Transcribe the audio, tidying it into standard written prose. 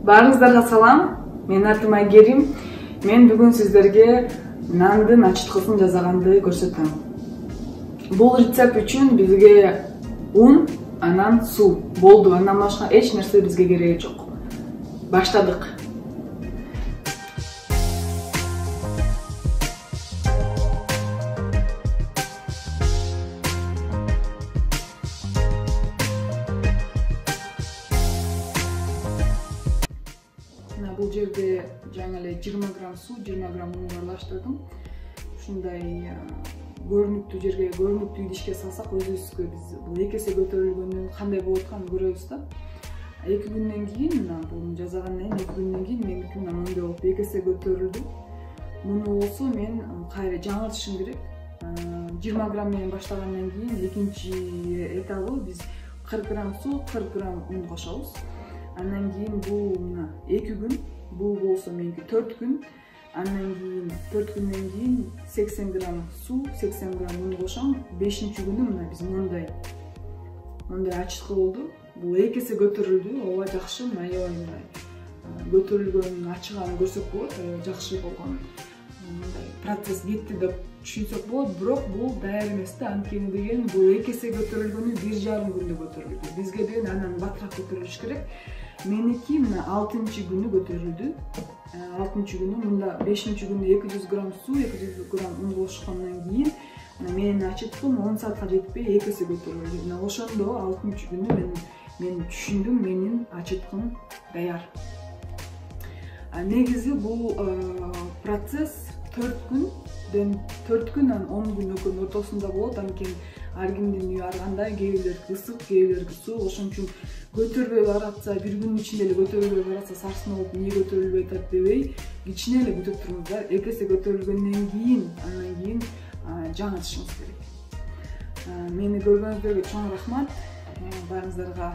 Баарыңыздарга салам. Мен атым Айгерим. Мен бүгүн сиздерге нандын ачыткысын жасаганды көрсөтөм. Бул рецепт үчүн бизге un, анан суу болду. Андан башка эч нерсе бизге кереги жок. Баштадык. Бул жерде жаңы эле 20 грамм суу, 20 грамм un аралаштырдым. Ушундай көрүнүктүү жерге, көрүнүктүү идишке салсак, өзүбүзгө биз бул эки эсе көтөрүлгөнүн кандай болуп атканын көрөбүз да. 2 күндөн кийин, бул жасагандан кийин 2 күндөн кийин меники мындай болуп эки эсе көтөрүлдү. Муну болсо мен кайра жаңыртышым керек. 20 грамм менен баштагандан кийин экинчи этабы биз 40 грамм суу, 40 грамм un кошобуз. Андан кийин бул 2 күн, бул болсо меники 4 күн. Андан кийин 4 күндөн кийин 80 грамм суу, 80 грамм un кошом. 5-чи күнү мына биз мындай ачыткы болду. Бул эки эсе көтөрүлдү. Ооба жакшы, аябай мындай көтөрүлгөн, ачыганын көрсөк болот. Жакшы болгон мындай процесс кетти деп түшүнсөк болот. Бирок бул даяр эмес да. Анткени деген бул эки эсе көтөрүлгөнү 1,5 күндө көтөрүлдү. Бизге деген андан батыраак көтөрүлүш керек. Меники мына 6-чы күнү көтөрүлдү. 6-чы күнү мында 5-чи күнү 200 грамм суу, 200 грамм un кошкондон кийин менин ачыткым 10 саатка жетпей эки эсе көтөрүлдү. Мына ошондо 6-чы күнү мен түшүндүм, менин ачыткым даяр. Негизи бул процесс 4 күн, 10 күн ортосунда болот. Анткени ар кимдин үйү ар кандай, кээ бирлердики ысык, кээ бирлердики суук. Ошон үчүн көтөрүлбөй баратса, бир күнүн ичинде эле көтөрүлбөй баратса, сарсына болуп эмне көтөрүлбөй атат дебей, кичине эле күтүп туруңуздар. Эки эсе көтөрүлгөндөн кийин, андан кийин жаңыртышыңыз керек. Мени көргөнүңүздөргө чоң рахмат. Баарыңыздарга